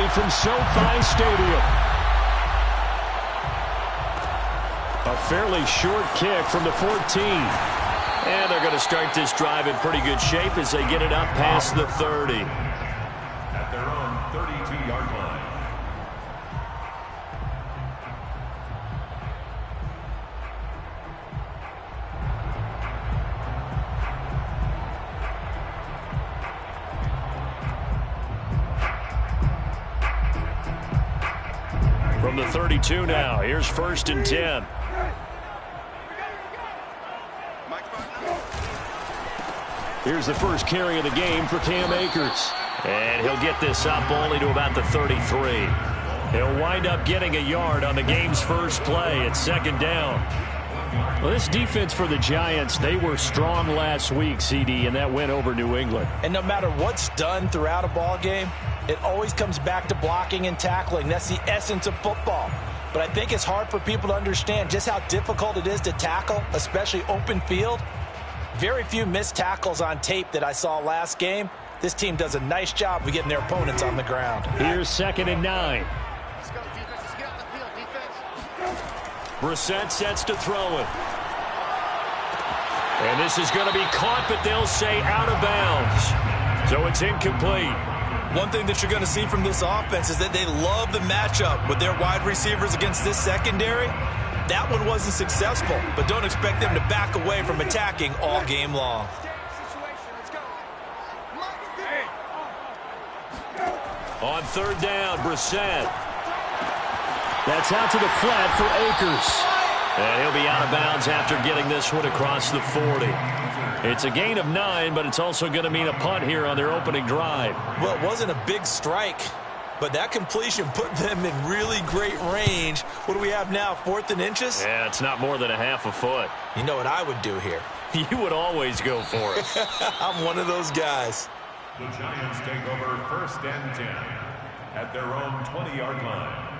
live from SoFi Stadium. A fairly short kick from the 14. And they're going to start this drive in pretty good shape as they get it up past the 30. At their own 32-yard line. From the 32 now, here's 1st and 10. Here's the first carry of the game for Cam Akers. And he'll get this up only to about the 33. He'll wind up getting a yard on the game's first play at 2nd down. Well, this defense for the Giants, they were strong last week, CD, and that went over New England. And no matter what's done throughout a ball game, it always comes back to blocking and tackling. That's the essence of football. But I think it's hard for people to understand just how difficult it is to tackle, especially open field. Very few missed tackles on tape that I saw last game. This team does a nice job of getting their opponents on the ground. Here's 2nd and 9. Let's go, defense. Let's get out the field, defense. Brissett sets to throw it. And this is going to be caught, but they'll say out of bounds. So it's incomplete. One thing that you're going to see from this offense is that they love the matchup with their wide receivers against this secondary. That one wasn't successful, but don't expect them to back away from attacking all game long. On 3rd down, Brissett. That's out to the flat for Akers. And he'll be out of bounds after getting this one across the 40. It's a gain of 9, but it's also going to mean a punt here on their opening drive. Well, it wasn't a big strike, but that completion put them in really great range. What do we have now, 4th and inches? Yeah, it's not more than a half a foot. You know what I would do here? You would always go for it. I'm one of those guys. The Giants take over 1st and 10 at their own 20-yard line.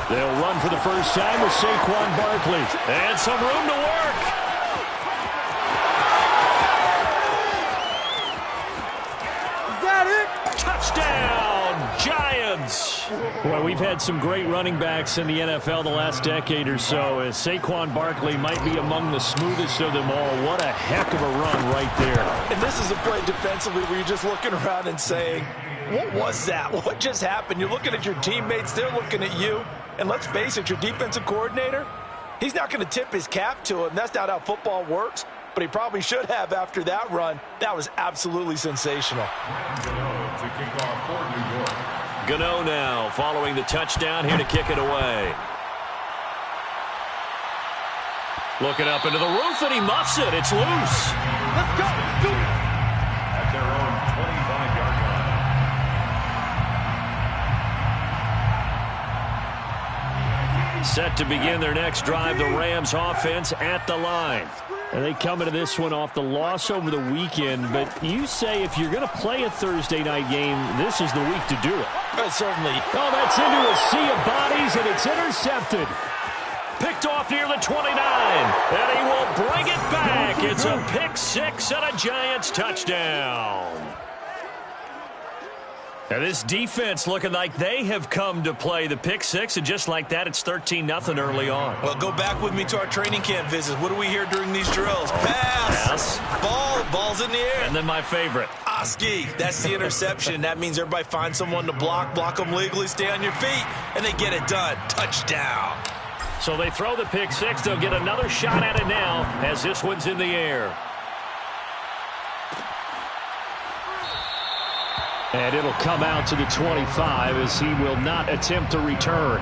They'll run for the first time with Saquon Barkley. And some room to work. Is that it? Touchdown, Giants. Well, we've had some great running backs in the NFL the last decade or so. As Saquon Barkley might be among the smoothest of them all. What a heck of a run right there. And this is a play defensively where you're just looking around and saying, what was that? What just happened? You're looking at your teammates. They're looking at you. And let's face it, your defensive coordinator, he's not going to tip his cap to him. That's not how football works. But he probably should have after that run. That was absolutely sensational. Gano to kick off for New York. Gano now following the touchdown here to kick it away. Looking up into the roof, and he muffs it. It's loose. Let's go. Do it. At their own 25-yard line. Set to begin their next drive, the Rams offense at the line. And they come into this one off the loss over the weekend. But you say if you're going to play a Thursday night game, this is the week to do it. Certainly. Oh, that's into a sea of bodies, and it's intercepted. Picked off near the 29, and he will bring it back. It's a pick six and a Giants touchdown. Now this defense looking like they have come to play the pick six, and just like that, it's 13-0 early on. Well, go back with me to our training camp visits. What do we hear during these drills? Pass. Ball's in the air. And then my favorite. Oski, that's the interception. That means everybody finds someone to block them legally, stay on your feet, and they get it done. Touchdown. So they throw the pick six. They'll get another shot at it now as this one's in the air. And it'll come out to the 25 as he will not attempt to return.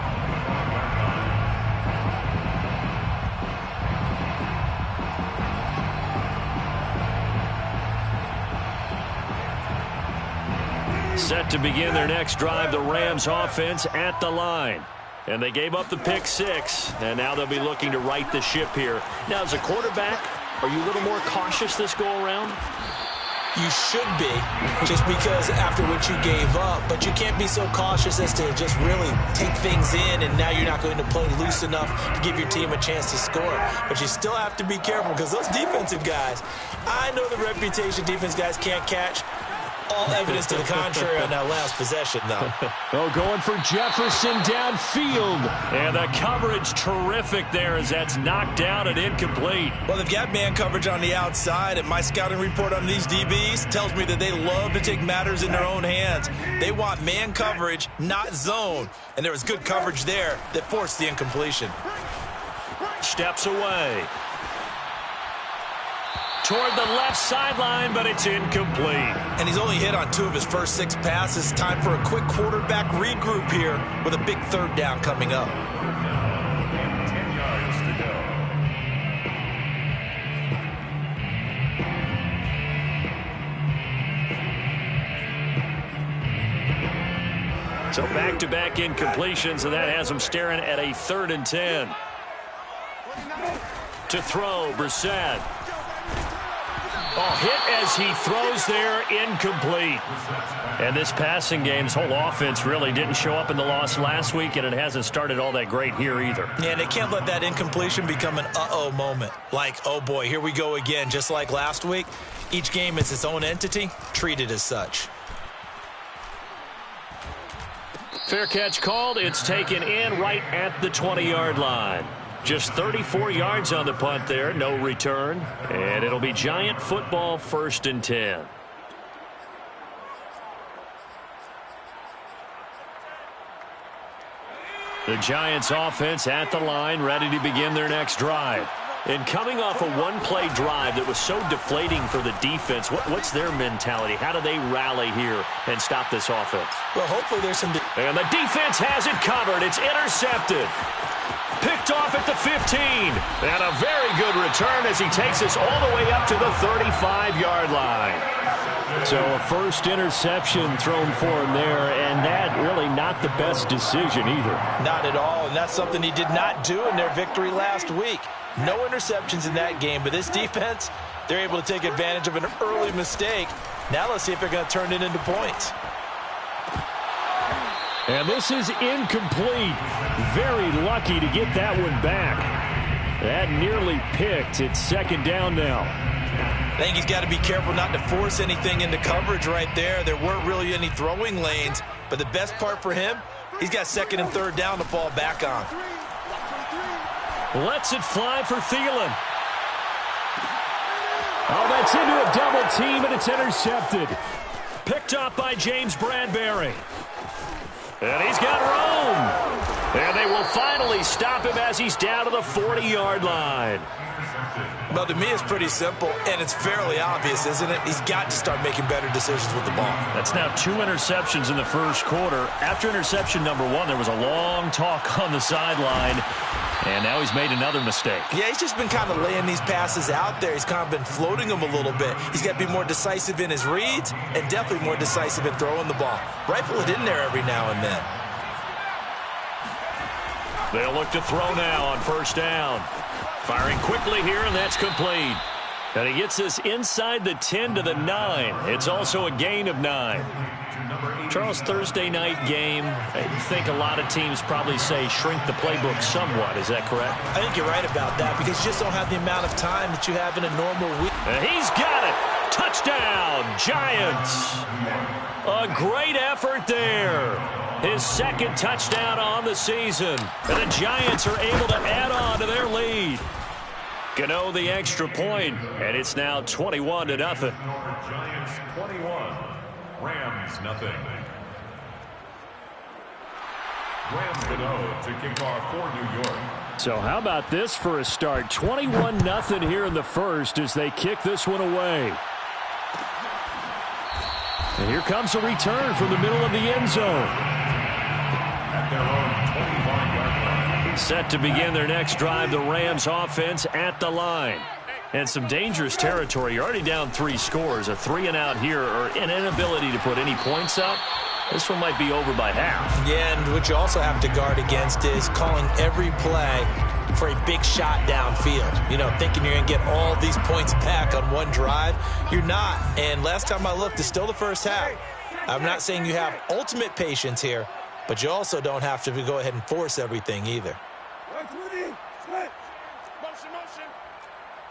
Set to begin their next drive, the Rams offense at the line. And they gave up the pick six, and now they'll be looking to right the ship here. Now, as a quarterback, are you a little more cautious this go-around? You should be, just because after what you gave up. But you can't be so cautious as to just really take things in, and now you're not going to play loose enough to give your team a chance to score. But you still have to be careful, because those defensive guys, I know the reputation defense guys can't catch. All evidence to the contrary on that last possession, though. Oh, going for Jefferson downfield. And the coverage terrific there as that's knocked down and incomplete. Well, they've got man coverage on the outside, and my scouting report on these DBs tells me that they love to take matters in their own hands. They want man coverage, not zone. And there was good coverage there that forced the incompletion. Steps away. Toward the left sideline, but it's incomplete. And he's only hit on 2 of his first 6 passes. Time for a quick quarterback regroup here with a big 3rd down coming up. 10 yards to go. So back-to-back incompletions, and that has them staring at a 3rd and 10. To throw, Brissett. Oh, hit as he throws there, incomplete. And this passing game's whole offense really didn't show up in the loss last week, and it hasn't started all that great here either. Yeah, and they can't let that incompletion become an uh-oh moment. Like, oh boy, here we go again, just like last week. Each game is its own entity, treated as such. Fair catch called. It's taken in right at the 20-yard line. Just 34 yards on the punt there, no return. And it'll be Giant football, 1st and 10. The Giants offense at the line, ready to begin their next drive. And coming off a one-play drive that was so deflating for the defense, what's their mentality? How do they rally here and stop this offense? Well, hopefully there's some... And the defense has it covered. It's intercepted. Picked off at the 15. And a very good return as he takes us all the way up to the 35-yard line. So a first interception thrown for him there, and that really not the best decision either. Not at all, and that's something he did not do in their victory last week. No interceptions in that game, but this defense, they're able to take advantage of an early mistake. Now let's see if they're going to turn it into points. And this is incomplete. Very lucky to get that one back. That nearly picked. It's 2nd down now. I think he's got to be careful not to force anything into coverage right there. There weren't really any throwing lanes, but the best part for him, he's got 2nd and 3rd down to fall back on. Lets it fly for Thielen. Oh, that's into a double team, and it's intercepted. Picked up by James Bradbury. And he's got room. And they will finally stop him as he's down to the 40-yard line. Well, to me, it's pretty simple, and it's fairly obvious, isn't it? He's got to start making better decisions with the ball. That's now 2 interceptions in the first quarter. After interception number 1, there was a long talk on the sideline, and now he's made another mistake. Yeah, he's just been kind of laying these passes out there. He's kind of been floating them a little bit. He's got to be more decisive in his reads and definitely more decisive in throwing the ball. Rifle it in there every now and then. They'll look to throw now on 1st down. Firing quickly here, and that's complete. And he gets this inside the 10 to the 9. It's also a gain of 9. Charles, Thursday night game, I think a lot of teams probably say shrink the playbook somewhat. Is that correct? I think you're right about that because you just don't have the amount of time that you have in a normal week. And he's got it. Touchdown, Giants. A great effort there. His 2nd touchdown on the season. And the Giants are able to add on to their lead. Gano the extra point, and it's now 21-0. Giants 21, Rams nothing. Rams Gano to kick off for New York. So how about this for a start? 21-0 here in the first as they kick this one away. And here comes a return from the middle of the end zone. At their own 25-yard line. Set to begin their next drive, the Rams offense at the line. And some dangerous territory. You're already down 3 scores. A 3-and-out here or an inability to put any points up. This one might be over by half. Yeah, and what you also have to guard against is calling every play for a big shot downfield. You know, thinking you're going to get all these points back on one drive. You're not. And last time I looked, it's still the first half. I'm not saying you have ultimate patience here, but you also don't have to go ahead and force everything either. Motion, motion.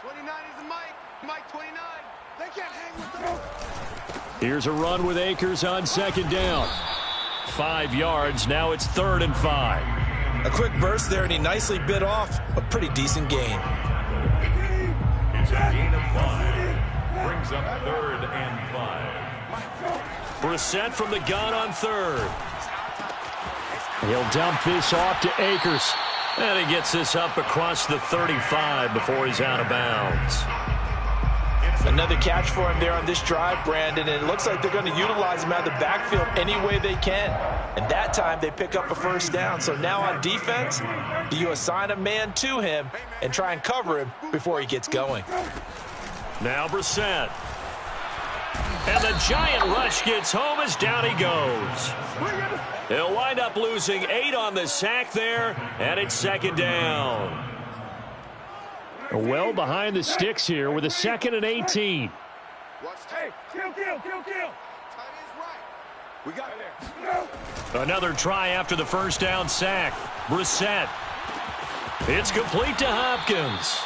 29 is the Mike. Mike 29. They can't hang with the move. Here's a run with Akers on second down. 5 yards. Now it's 3rd and 5. A quick burst there, and he nicely bit off a pretty decent gain. It's a gain of 5. Brings up 3rd and 5. Brissett from the gun on 3rd. He'll dump this off to Akers. And he gets this up across the 35 before he's out of bounds. Another catch for him there on this drive, Brandon, and it looks like they're going to utilize him out of the backfield any way they can. And that time they pick up a first down. So now on defense, do you assign a man to him and try and cover him before he gets going? Now Brissett. And the giant rush gets home as down he goes. He'll wind up losing 8 on the sack there, and it's 2nd down. Well behind the sticks here with a 2nd and 18. Hey, kill. Tight is right. We got there. Another try after the first down sack. Brissett. It's complete to Hopkins.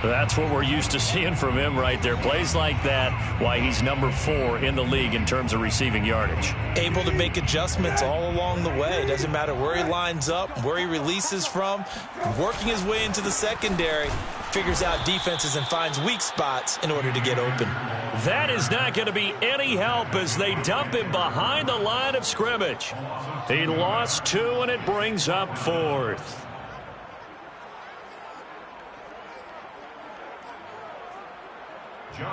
That's what we're used to seeing from him right there. Plays like that, why he's number 4 in the league in terms of receiving yardage. Able to make adjustments all along the way. Doesn't matter where he lines up, where he releases from. Working his way into the secondary, figures out defenses and finds weak spots in order to get open. That is not going to be any help as they dump him behind the line of scrimmage. He lost 2, and it brings up 4th.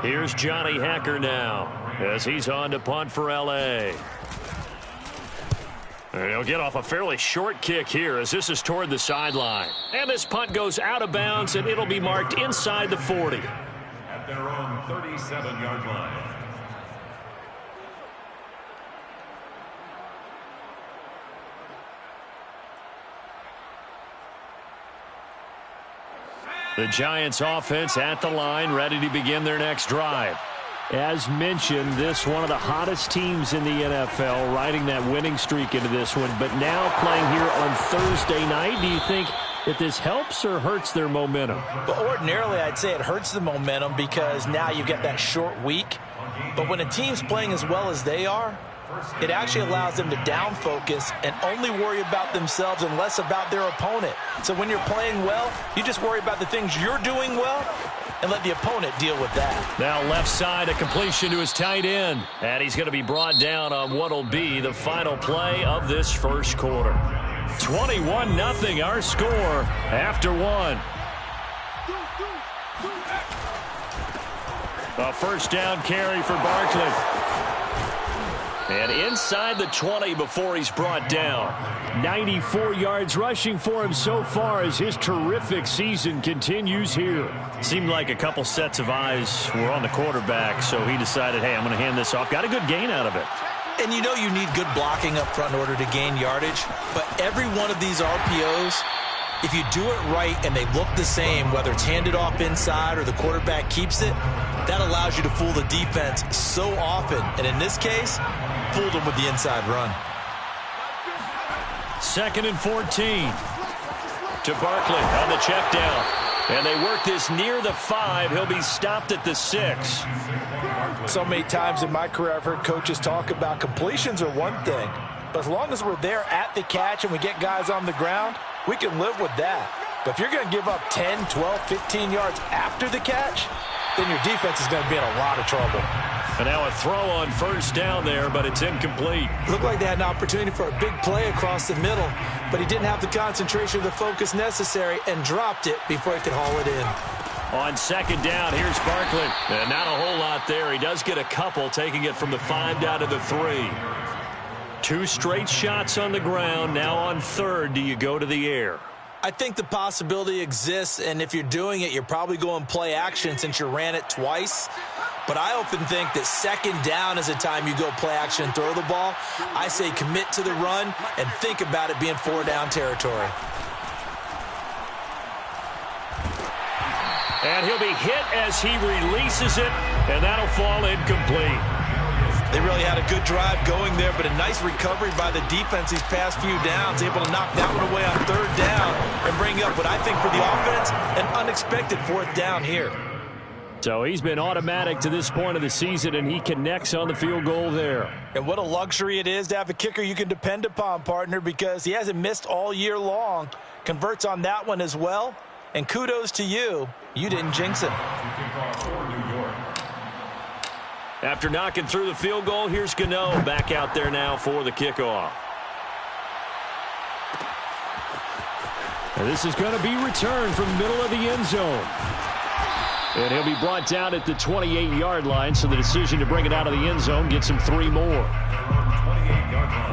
Here's Johnny Hacker now as he's on to punt for L.A. And he'll get off a fairly short kick here as this is toward the sideline. And this punt goes out of bounds, and it'll be marked inside the 40. At their own 37-yard line. The Giants offense at the line, ready to begin their next drive. As mentioned, this one of the hottest teams in the NFL, riding that winning streak into this one, but now playing here on Thursday night. Do you think that this helps or hurts their momentum? But ordinarily, I'd say it hurts the momentum because now you get that short week. But when a team's playing as well as they are, it actually allows them to down focus and only worry about themselves and less about their opponent. So when you're playing well, you just worry about the things you're doing well and let the opponent deal with that. Now left side, a completion to his tight end. And he's going to be brought down on what will be the final play of this first quarter. 21-0 our score after 1. A first down carry for Barkley. And inside the 20 before he's brought down. 94 yards rushing for him so far as his terrific season continues here. Seemed like a couple sets of eyes were on the quarterback, so he decided, hey, I'm going to hand this off. Got a good gain out of it. And you know you need good blocking up front in order to gain yardage. But every one of these RPOs, if you do it right and they look the same, whether it's handed off inside or the quarterback keeps it, that allows you to fool the defense so often. And in this case, fooled them with the inside run. 2nd and 14 to Barkley on the check down. And they work this near the 5. He'll be stopped at the 6. So many times in my career, I've heard coaches talk about completions are one thing. But as long as we're there at the catch and we get guys on the ground, we can live with that. But if you're going to give up 10, 12, 15 yards after the catch, then your defense is going to be in a lot of trouble. And now a throw on first down there, but it's incomplete. Looked like they had an opportunity for a big play across the middle, but he didn't have the concentration or the focus necessary and dropped it before he could haul it in. On second down, here's Barkley. And not a whole lot there. He does get a couple, taking it from the 5 down to the 3. 2 straight shots on the ground. Now on 3rd, do you go to the air? I think the possibility exists, and if you're doing it, you're probably going play action since you ran it twice. But I often think that second down is a time you go play action and throw the ball. I say commit to the run and think about it being 4-down territory. And he'll be hit as he releases it, and that'll fall incomplete. They really had a good drive going there, but a nice recovery by the defense these past few downs, able to knock that one away on third down and bring up what I think for the offense, an unexpected fourth down here. So he's been automatic to this point of the season, and he connects on the field goal there. And what a luxury it is to have a kicker you can depend upon, partner, because he hasn't missed all year long. Converts on that one as well. And kudos to you. You didn't jinx it. After knocking through the field goal, here's Gano back out there now for the kickoff. And this is going to be returned from the middle of the end zone. And he'll be brought down at the 28-yard line, so the decision to bring it out of the end zone gets him 3 more. 28-yard line.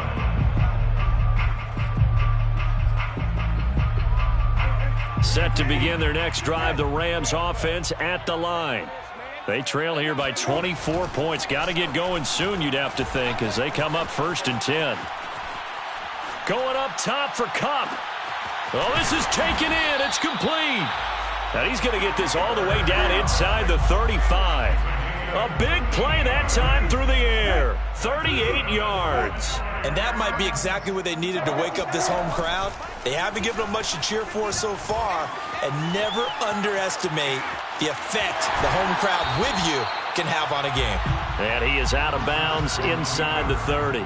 Set to begin their next drive, the Rams offense at the line. They trail here by 24 points. Got to get going soon, you'd have to think, as they come up 1st and 10. Going up top for Kupp. Oh, this is taken in. It's complete. And he's going to get this all the way down inside the 35. A big play that time through the air. 38 yards. And that might be exactly what they needed to wake up this home crowd. They haven't given them much to cheer for so far. And never underestimate the effect the home crowd with you can have on a game. And he is out of bounds inside the 30.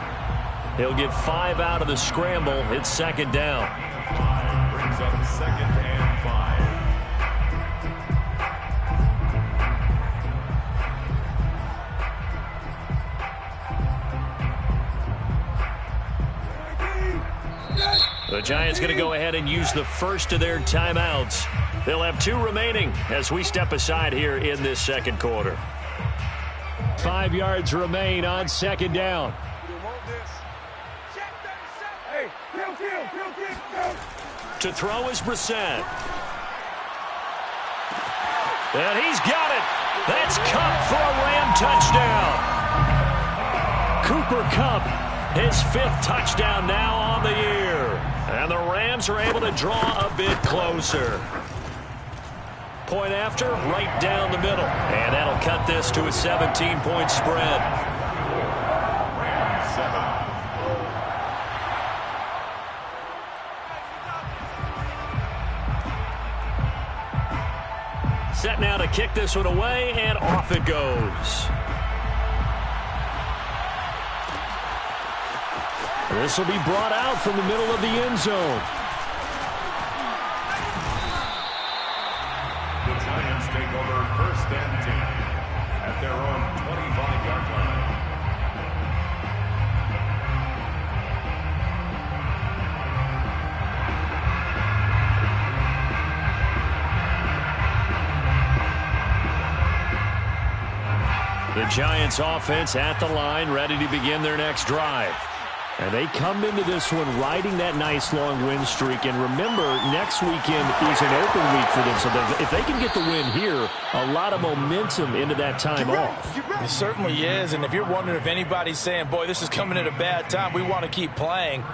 He'll get 5 out of the scramble. It's 2nd down. Brings up 2nd and 5. The Giants going to go ahead and use the first of their timeouts. They'll have 2 remaining as we step aside here in this second quarter. 5 yards remain on 2nd down. To throw is Brissett. And he's got it. That's Kupp for a Ram touchdown. Cooper Kupp, his 5th touchdown now on the year. And the Rams are able to draw a bit closer. Point after, right down the middle. And that'll cut this to a 17-point spread. Rams 7. Set now to kick this one away, and off it goes. This will be brought out from the middle of the end zone. The Giants take over 1st and 10 at their own 25-yard line. The Giants offense at the line, ready to begin their next drive. And they come into this one riding that nice long win streak. And remember, next weekend is an open week for them. So if they can get the win here, a lot of momentum into that time off. It certainly is. And if you're wondering if anybody's saying, boy, this is coming at a bad time, we want to keep playing,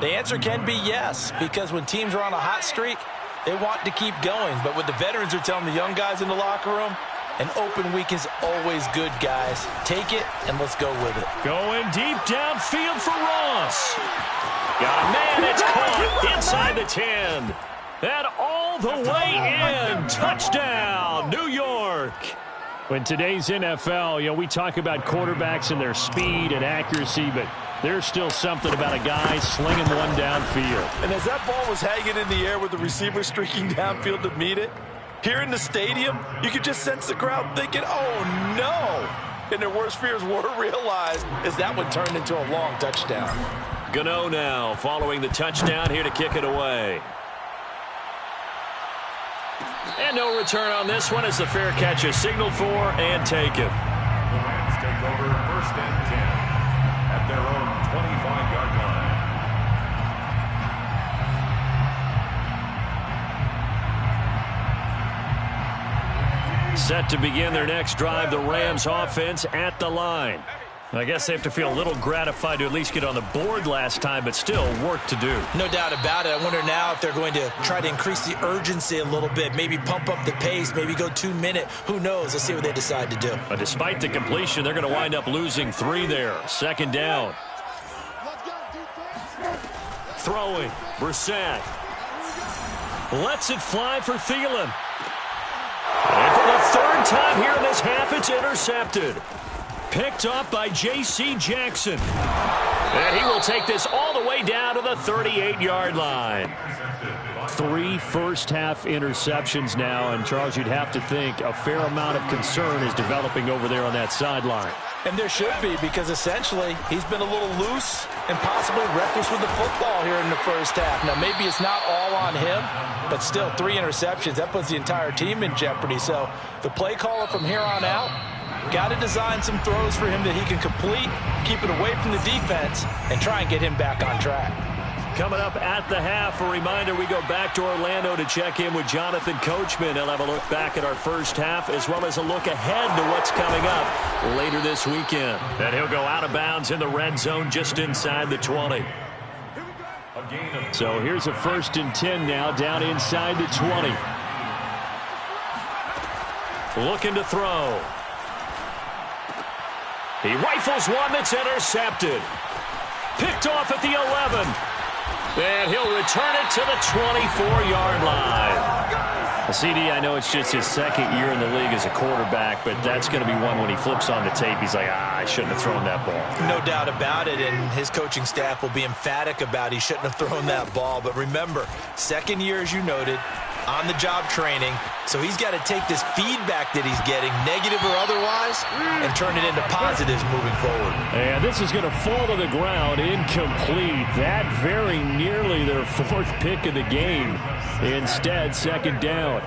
the answer can be yes. Because when teams are on a hot streak, they want to keep going. But what the veterans are telling the young guys in the locker room, an open week is always good, guys. Take it, and let's go with it. Going deep downfield for Ross. Got a man, it's caught inside the 10. And all the way in. Touchdown, New York. In today's NFL, we talk about quarterbacks and their speed and accuracy, but there's still something about a guy slinging one downfield. And as that ball was hanging in the air with the receiver streaking downfield to meet it, here in the stadium, you could just sense the crowd thinking, oh, no. And their worst fears were realized as that one turned into a long touchdown. Gano now following the touchdown here to kick it away. And no return on this one as the fair catch is signaled for and taken. The Rams take over 1st and 10 at their own 25-yard line. Set to begin their next drive, the Rams offense at the line. I guess they have to feel a little gratified to at least get on the board last time, but still work to do. No doubt about it. I wonder now if they're going to try to increase the urgency a little bit, maybe pump up the pace, maybe go 2-minute. Who knows? Let's see what they decide to do. But despite the completion, they're going to wind up losing 3 there. Second down. Throwing. Brissett. Lets it fly for Thielen. And for the third time here in this half, it's intercepted. Picked up by J.C. Jackson. And he will take this all the way down to the 38-yard line. 3 first-half interceptions now, and Charles, you'd have to think a fair amount of concern is developing over there on that sideline. And there should be, because essentially he's been a little loose and possibly reckless with the football here in the first half. Now, maybe it's not all on him, but still 3 interceptions. That puts the entire team in jeopardy. So the play caller from here on out, got to design some throws for him that he can complete, keep it away from the defense, and try and get him back on track. Coming up at the half, a reminder, we go back to Orlando to check in with Jonathan Coachman. He'll have a look back at our first half as well as a look ahead to what's coming up later this weekend. And he'll go out of bounds in the red zone just inside the 20. So here's a 1st and 10 now down inside the 20. Looking to throw. He rifles one that's intercepted. Picked off at the 11. And he'll return it to the 24-yard line. CD, I know it's just his 2nd year in the league as a quarterback, but that's going to be one when he flips on the tape, he's like, I shouldn't have thrown that ball. No doubt about it, and his coaching staff will be emphatic about he shouldn't have thrown that ball. But remember, 2nd year, as you noted, on-the-job training, so he's got to take this feedback that he's getting, negative or otherwise, and turn it into positives moving forward. And this is going to fall to the ground, incomplete. That very nearly their 4th pick of the game. Instead, 2nd down.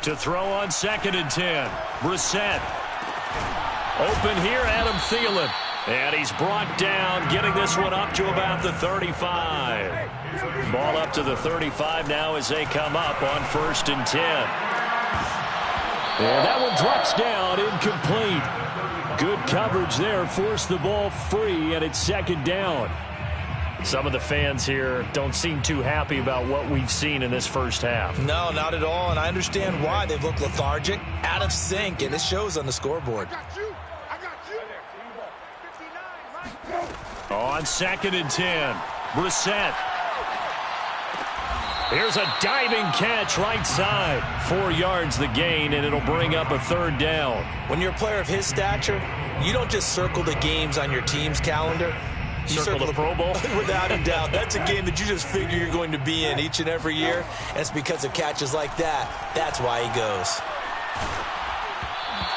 To throw on 2nd and 10. Brissett. Open here, Adam Thielen. And he's brought down, getting this one up to about the 35. Ball up to the 35 now as they come up on 1st and 10. And that one drops down, incomplete. Good coverage there, forced the ball free, and it's 2nd down. Some of the fans here don't seem too happy about what we've seen in this first half. No, not at all, and I understand why. They've looked lethargic, out of sync, and it shows on the scoreboard. On 2nd and 10, Brissett. Here's a diving catch right side. 4 yards the gain, and it'll bring up a 3rd down. When you're a player of his stature, you don't just circle the games on your team's calendar. You circle the Pro Bowl? Without a doubt. That's a game that you just figure you're going to be in each and every year, and it's because of catches like that. That's why he goes.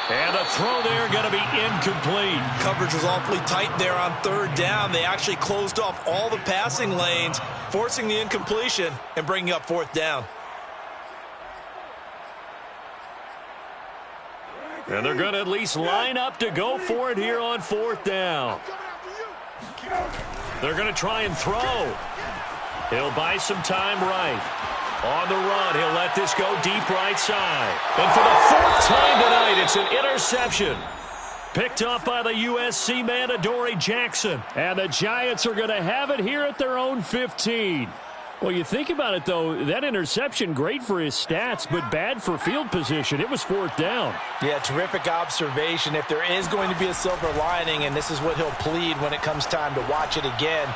And a throw there going to be incomplete. Coverage was awfully tight there on 3rd down. They actually closed off all the passing lanes, forcing the incompletion and bringing up 4th down. And they're going to at least line up to go for it here on 4th down. They're going to try and throw. He'll buy some time right. On the run, he'll let this go deep right side. And for the 4th time tonight, it's an interception. Picked up by the USC man, Adoree Jackson. And the Giants are going to have it here at their own 15. Well, you think about it, though, that interception, great for his stats, but bad for field position. It was 4th down. Yeah, terrific observation. If there is going to be a silver lining, and this is what he'll plead when it comes time to watch it again,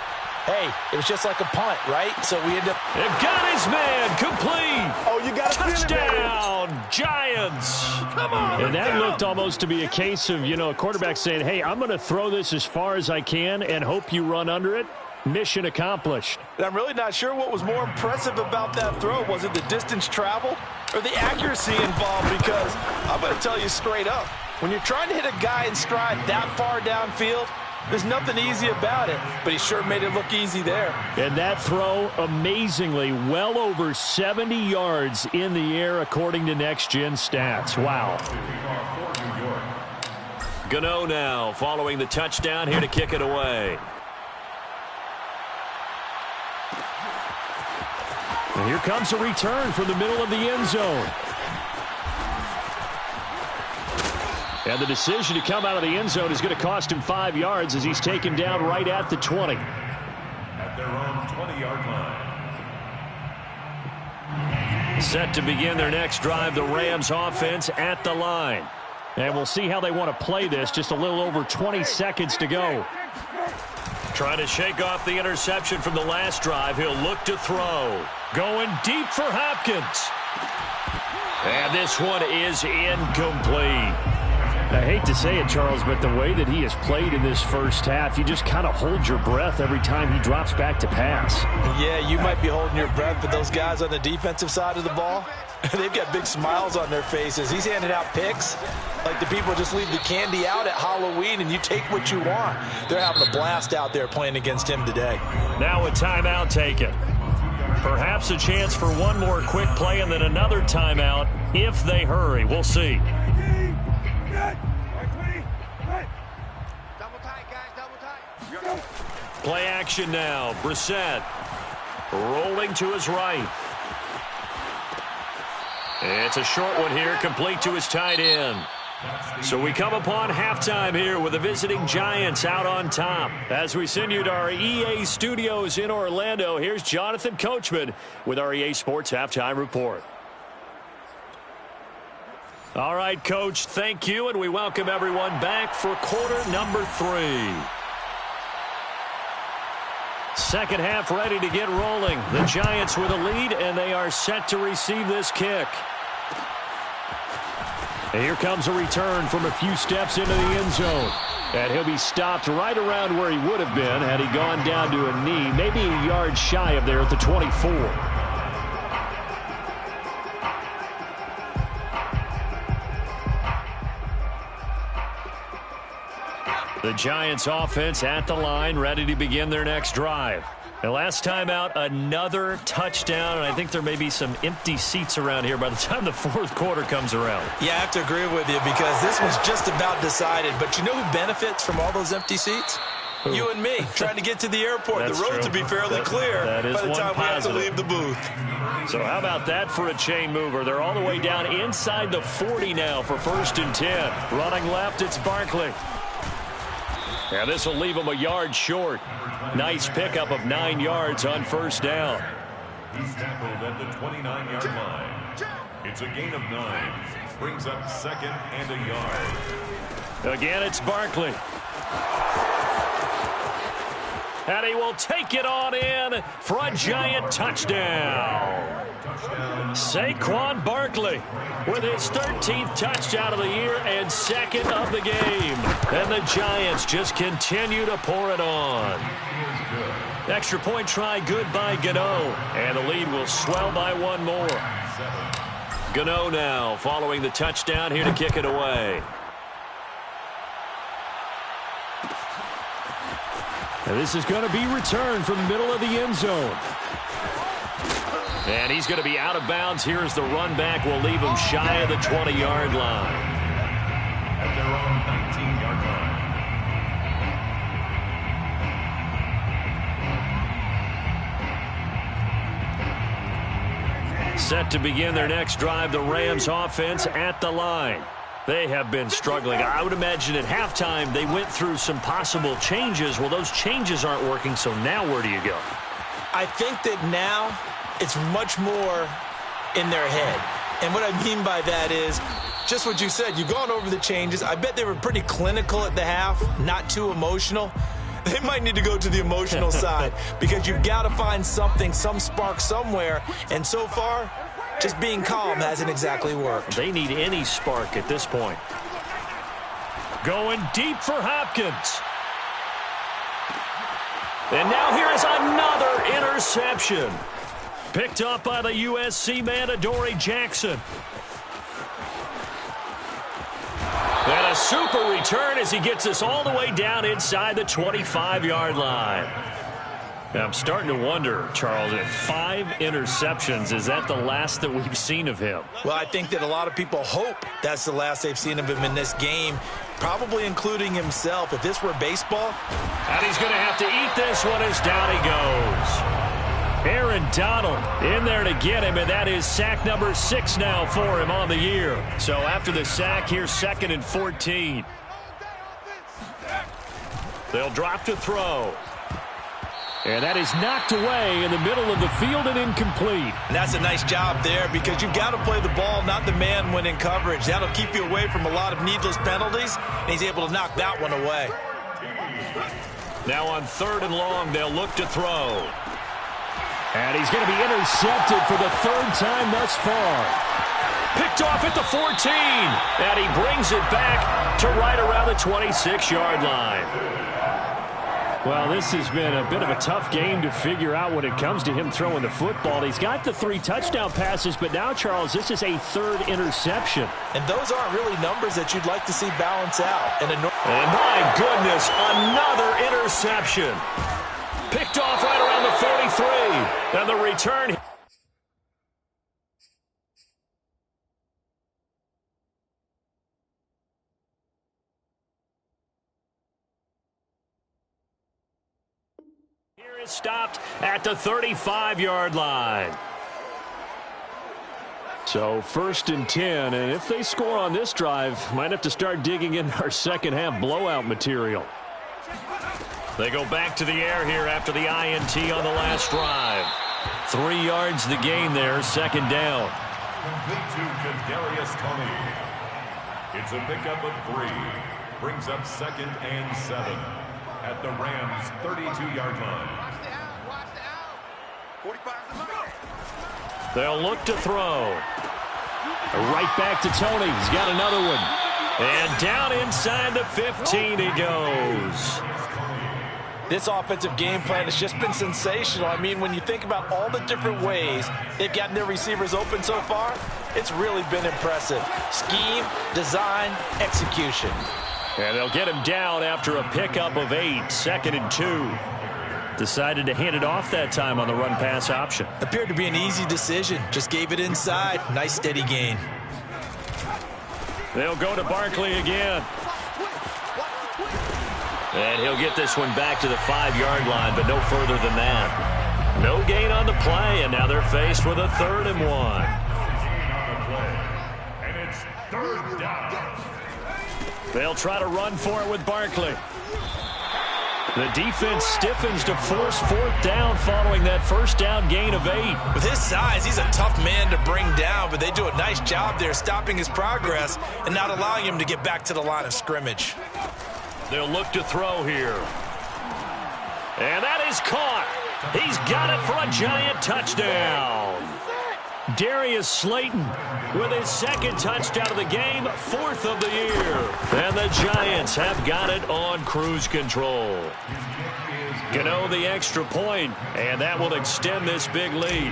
hey, it was just like a punt, right? So we end up... It got his man, complete. Oh, you got touchdown, Giants. Come on. And that looked almost to be a case of, a quarterback saying, hey, I'm going to throw this as far as I can and hope you run under it. Mission accomplished. And I'm really not sure what was more impressive about that throw. Was it the distance traveled or the accuracy involved? Because I'm going to tell you straight up, when you're trying to hit a guy in stride that far downfield, there's nothing easy about it, but he sure made it look easy there. And that throw, amazingly, well over 70 yards in the air, according to Next Gen Stats. Wow. Gano now, following the touchdown, here to kick it away. And here comes a return from the middle of the end zone. And the decision to come out of the end zone is going to cost him 5 yards as he's taken down right at the 20. At their own 20-yard line. Set to begin their next drive, the Rams offense at the line. And we'll see how they want to play this. Just a little over 20 seconds to go. Trying to shake off the interception from the last drive. He'll look to throw. Going deep for Hopkins. And this one is incomplete. I hate to say it, Charles, but the way that he has played in this first half, you just kind of hold your breath every time he drops back to pass. Yeah, you might be holding your breath, but those guys on the defensive side of the ball, they've got big smiles on their faces. He's handing out picks like the people just leave the candy out at Halloween and you take what you want. They're having a blast out there playing against him today. Now a timeout taken. Perhaps a chance for one more quick play and then another timeout if they hurry. We'll see. Play action now. Brissett rolling to his right. It's a short one here, complete to his tight end. So we come upon halftime here with the visiting Giants out on top. As we send you to our EA studios in Orlando, here's Jonathan Coachman with our EA Sports Halftime Report. All right, Coach, thank you, and we welcome everyone back for quarter number 3. Second half ready to get rolling. The Giants with a lead, and they are set to receive this kick. And here comes a return from a few steps into the end zone. And he'll be stopped right around where he would have been had he gone down to a knee, maybe a yard shy of there at the 24. The Giants offense at the line, ready to begin their next drive. The last time out, another touchdown, and I think there may be some empty seats around here by the time the fourth quarter comes around. Yeah, I have to agree with you because this one's just about decided. But you know who benefits from all those empty seats? You and me, trying to get to the airport. The roads will be fairly clear by the time we have to leave the booth. So how about that for a chain mover? They're all the way down inside the 40 now for 1st and 10. Running left, it's Barkley. And this will leave him a yard short. Nice pickup of 9 yards on 1st down. He's tackled at the 29-yard line. It's a gain of 9. Brings up 2nd and a yard. Again, it's Barkley. And he will take it on in for a Giant touchdown. Saquon Barkley with his 13th touchdown of the year and 2nd of the game. And the Giants just continue to pour it on. Extra point try good by Gano. And the lead will swell by one more. Gano now following the touchdown here to kick it away. And this is going to be returned from the middle of the end zone. And he's going to be out of bounds here as the run back will leave him shy of the 20-yard line. At their own 19-yard line. Set to begin their next drive, the Rams offense at the line. They have been struggling. I would imagine at halftime they went through some possible changes. Well, those changes aren't working, so now where do you go? I think that now it's much more in their head. And what I mean by that is just what you said. You've gone over the changes. I bet they were pretty clinical at the half, not too emotional. They might need to go to the emotional side because you've got to find something, some spark somewhere. And so far, just being calm hasn't exactly worked. They need any spark at this point. Going deep for Hopkins. And now here is another interception. Picked up by the USC man, Adoree Jackson. And a super return as he gets us all the way down inside the 25-yard line. Now, I'm starting to wonder, Charles, if 5 interceptions, is that the last that we've seen of him? Well, I think that a lot of people hope that's the last they've seen of him in this game, probably including himself. If this were baseball. And he's going to have to eat this one as down he goes. Aaron Donald in there to get him, and that is sack number 6 now for him on the year. So after the sack, here's 2nd and 14. They'll drop to throw. And that is knocked away in the middle of the field and incomplete. And that's a nice job there because you've got to play the ball, not the man when in coverage. That'll keep you away from a lot of needless penalties, and he's able to knock that one away. Now on 3rd and long, they'll look to throw. And he's going to be intercepted for the 3rd time thus far. Picked off at the 14. And he brings it back to right around the 26-yard line. Well, this has been a bit of a tough game to figure out when it comes to him throwing the football. He's got the 3 touchdown passes, but now, Charles, this is a 3rd interception. And those aren't really numbers that you'd like to see balance out. And my goodness, another interception. Picked off right around the 43. And the return. Here is stopped at the 35-yard line. So 1st and 10, and if they score on this drive, might have to start digging in our second-half blowout material. They go back to the air here after the INT on the last drive. 3 yards the gain there, 2nd down. Complete to Kadarius Toney. It's a pickup of 3. Brings up 2nd and 7 at the Rams' 32-yard line. Watch the out. 45's the mark. They'll look to throw. Right back to Toney. He's got another one. And down inside the 15 he goes. this offensive game plan has just been sensational. I mean, when you think about all the different ways they've gotten their receivers open so far, it's really been impressive. Scheme, design, execution. And they'll get him down after a pickup of 8, 2nd and 2. Decided to hand it off that time on the run-pass option. Appeared to be an easy decision. Just gave it inside. Nice steady gain. They'll go to Barkley again. And he'll get this one back to the 5-yard line, but no further than that. No gain on the play, and now they're faced with a 3rd and 1. And it's 3rd down. They'll try to run for it with Barkley. The defense stiffens to force 4th down following that 1st down gain of 8. With his size, he's a tough man to bring down, but they do a nice job there stopping his progress and not allowing him to get back to the line of scrimmage. They'll look to throw here. And that is caught. He's got it for a giant touchdown. Darius Slayton with his 2nd touchdown of the game, 4th of the year. And the Giants have got it on cruise control. Gano the extra point, and that will extend this big lead.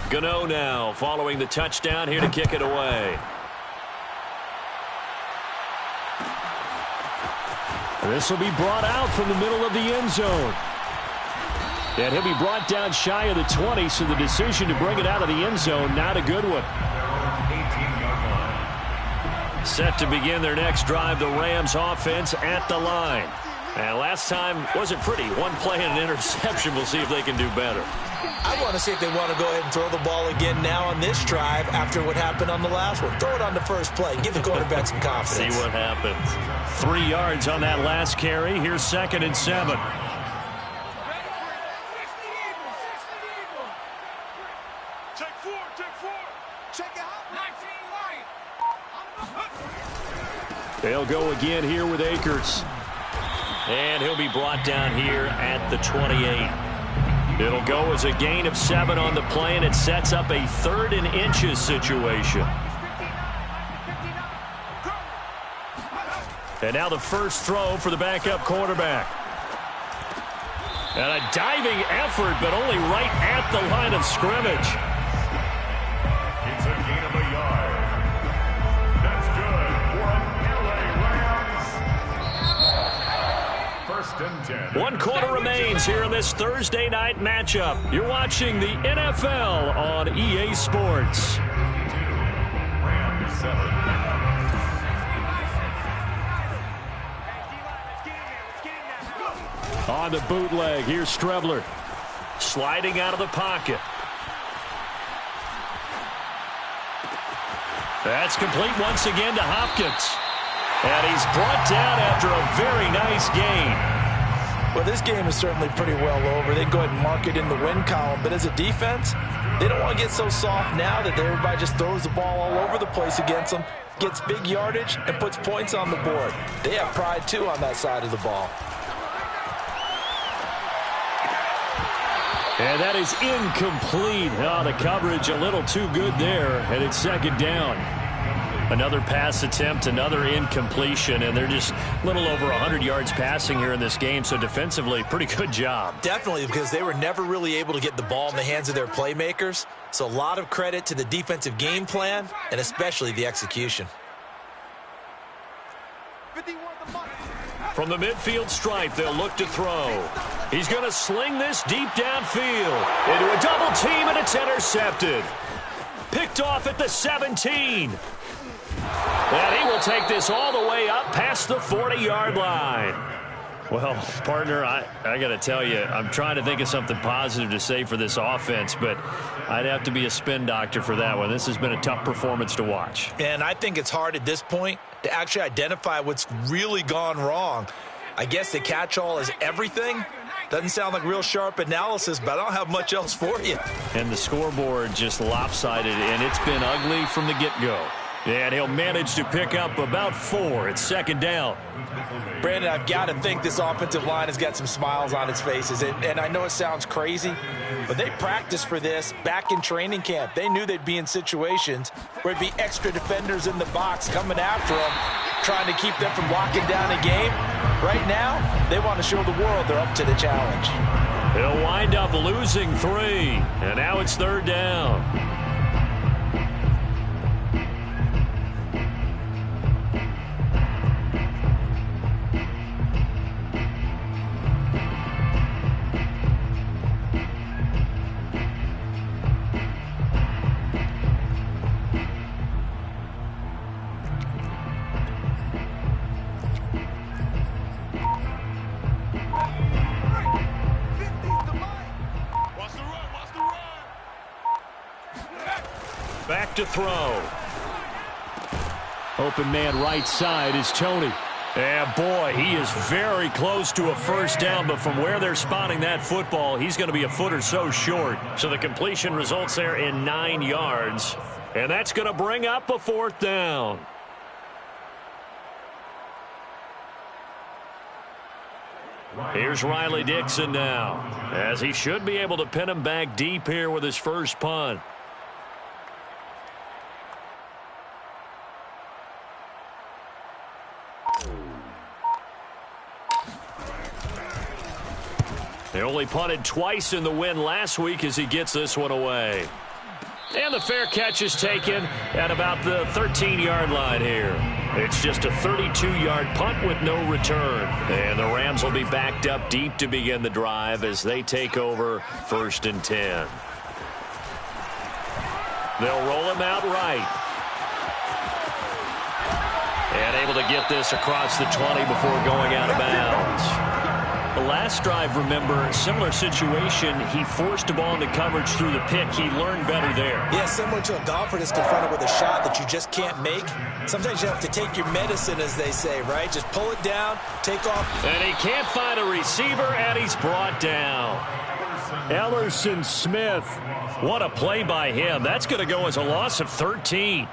Gano now following the touchdown here to kick it away. This will be brought out from the middle of the end zone. And he'll be brought down shy of the 20, so the decision to bring it out of the end zone, not a good one. Set to begin their next drive, the Rams offense at the line. And last time wasn't pretty. One play and an interception. We'll see if they can do better. I want to see if they want to go ahead and throw the ball again now on this drive after what happened on the last one. Throw it on the first play. Give the quarterback some confidence. See what happens. 3 yards on that last carry. Here's 2nd and 7. They'll go again here with Akers. And he'll be brought down here at the 28. It'll go as a gain of 7 on the play, and it sets up a 3rd and inches situation. And now the first throw for the backup quarterback. And a diving effort, but only right at the line of scrimmage. It's a gain of a yard. That's good for an LA Rams. 1st and 10. 1 quarter remains here in this Thursday night matchup. You're watching the NFL on EA Sports. Rams 7. On the bootleg, here's Strebler. sliding out of the pocket. That's complete once again to Hopkins. And he's brought down after a very nice gain. Well, this game is certainly pretty well over. They can go ahead and mark it in the win column. But as a defense, they don't want to get so soft now that everybody just throws the ball all over the place against them, gets big yardage, and puts points on the board. They have pride, too, on that side of the ball. And that is incomplete. Oh, the coverage a little too good there, and it's second down. Another pass attempt, another incompletion, and they're just a little over 100 yards passing here in this game, so defensively, pretty good job. Definitely, because they were never really able to get the ball in the hands of their playmakers. So a lot of credit to the defensive game plan, and especially the execution. From the midfield stripe, they'll look to throw. He's going to sling this deep downfield into a double team, and it's intercepted. Picked off at the 17. And he will take this all the way up past the 40-yard line. Well, partner, I got to tell you, I'm trying to think of something positive to say for this offense, but I'd have to be a spin doctor for that one. This has been a tough performance to watch. And I think it's hard at this point to actually identify what's really gone wrong. I guess the catch-all is everything. Doesn't sound like real sharp analysis, but I don't have much else for you. And the scoreboard just lopsided, and it's been ugly from the get-go. And he'll manage to pick up about 4. It's second down. Brandon, I've got to think this offensive line has got some smiles on its faces. And I know it sounds crazy, but they practiced for this back in training camp. They knew they'd be in situations where it'd be extra defenders in the box coming after them, trying to keep them from locking down a game. Right now, they want to show the world they're up to the challenge. He'll wind up losing 3. And now it's third down. Back to throw. Open man right side is Toney. And boy, he is very close to a first down, but from where they're spotting that football, he's going to be a foot or so short. So the completion results there in 9 yards. And that's going to bring up a 4th down. Here's Riley Dixon now, as he should be able to pin him back deep here with his first punt. They only punted twice in the win last week as he gets this one away. And the fair catch is taken at about the 13-yard line here. It's just a 32-yard punt with no return. And the Rams will be backed up deep to begin the drive as they take over 1st and 10. They'll roll him out right. And able to get this across the 20 before going out of bounds. The last drive, remember, similar situation. He forced a ball into coverage through the pick. He learned better there. Yeah, similar to a golfer that's confronted with a shot that you just can't make. Sometimes you have to take your medicine, as they say, right? Just pull it down, take off. And he can't find a receiver, and he's brought down. Ellerson Smith. What a play by him. That's going to go as a loss of 13.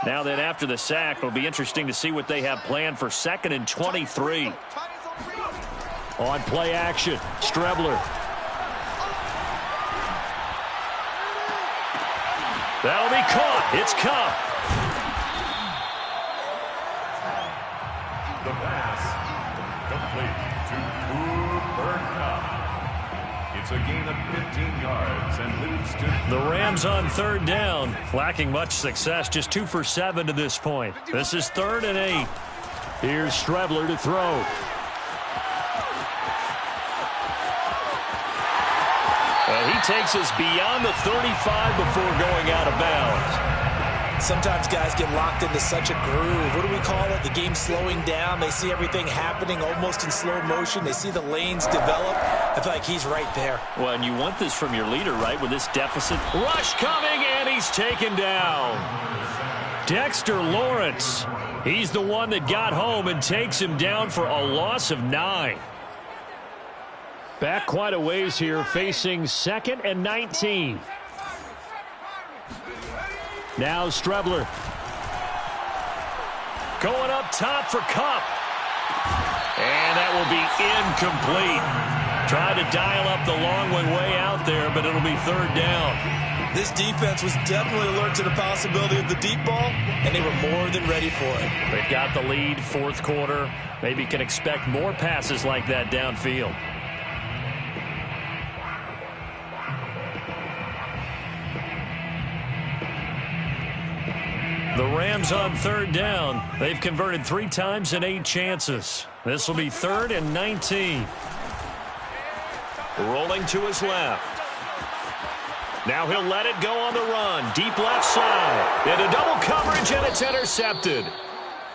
Now then, after the sack, it'll be interesting to see what they have planned for 2nd and 23. On play action, Strebler. That'll be caught. It's Kupp. The pass complete to Cooper Kupp. It's a gain of 15 yards and leads to... The Rams on 3rd down, lacking much success, just 2 for 7 to this point. This is 3rd and 8. Here's Strebler to throw. And he takes us beyond the 35 before going out of bounds. sometimes guys get locked into such a groove. What do we call it? The game slowing down. They see everything happening almost in slow motion. They see the lanes develop. I feel like he's right there. Well, and you want this from your leader, right, with this deficit. Rush coming, and he's taken down. Dexter Lawrence. He's the one that got home and takes him down for a loss of 9. Back quite a ways here, facing 2nd and 19. Now Strebler. Going up top for Kupp. And that will be incomplete. Tried to dial up the long way out there, but it'll be 3rd down. This defense was definitely alert to the possibility of the deep ball, and they were more than ready for it. They've got the lead, 4th quarter. Maybe can expect more passes like that downfield. The Rams on 3rd down. They've converted 3 times in 8 chances. This will be 3rd and 19. Rolling to his left. Now he'll let it go on the run. Deep left side. Into double coverage, and it's intercepted.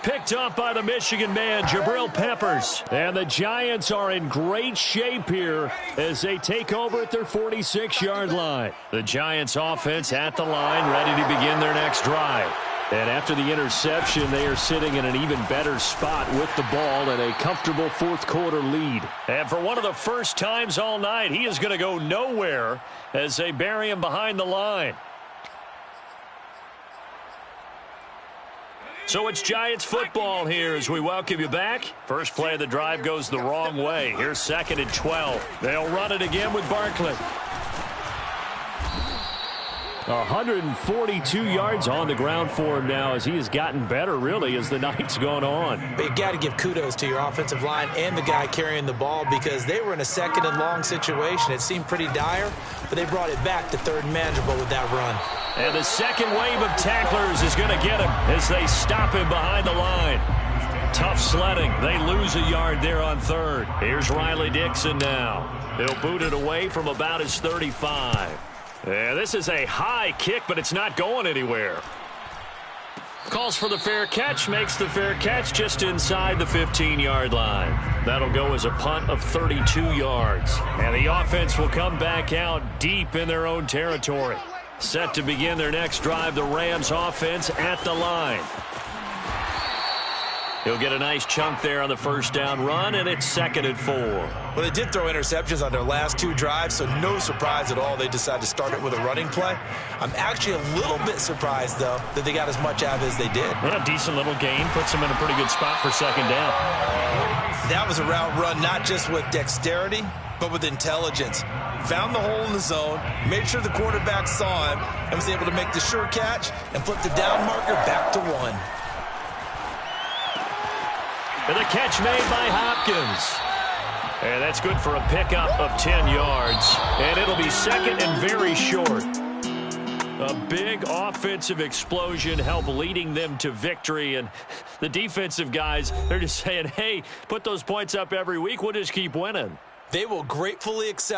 Picked up by the Michigan man, Jabril Peppers. And the Giants are in great shape here as they take over at their 46-yard line. The Giants offense at the line, ready to begin their next drive. And after the interception, they are sitting in an even better spot with the ball and a comfortable 4th quarter lead. And for one of the first times all night, he is going to go nowhere as they bury him behind the line. So it's Giants football here as we welcome you back. First play of the drive goes the wrong way. Here's 2nd and 12. They'll run it again with Barkley. 142 yards on the ground for him now as he has gotten better, really, as the night's gone on. But you got to give kudos to your offensive line and the guy carrying the ball because they were in a 2nd and long situation. It seemed pretty dire, but they brought it back to 3rd and manageable with that run. And the second wave of tacklers is going to get him as they stop him behind the line. Tough sledding. They lose a yard there on 3rd. Here's Riley Dixon now. He'll boot it away from about his 35. Yeah, this is a high kick, but it's not going anywhere. Calls for the fair catch, makes the fair catch just inside the 15-yard line. That'll go as a punt of 32 yards. And the offense will come back out deep in their own territory. Set to begin their next drive, the Rams offense at the line. He'll get a nice chunk there on the 1st down run, and it's 2nd and 4. Well, they did throw interceptions on their last 2 drives, so no surprise at all they decided to start it with a running play. I'm actually a little bit surprised, though, that they got as much out of it as they did. Yeah, decent little gain. Puts them in a pretty good spot for 2nd down. That was a route run not just with dexterity, but with intelligence. Found the hole in the zone, made sure the quarterback saw him, and was able to make the sure catch and flip the down marker back to 1. And the catch made by Hopkins. And that's good for a pickup of 10 yards. And it'll be 2nd and very short. A big offensive explosion helped leading them to victory. And the defensive guys, they're just saying, hey, put those points up every week. We'll just keep winning. They will gratefully accept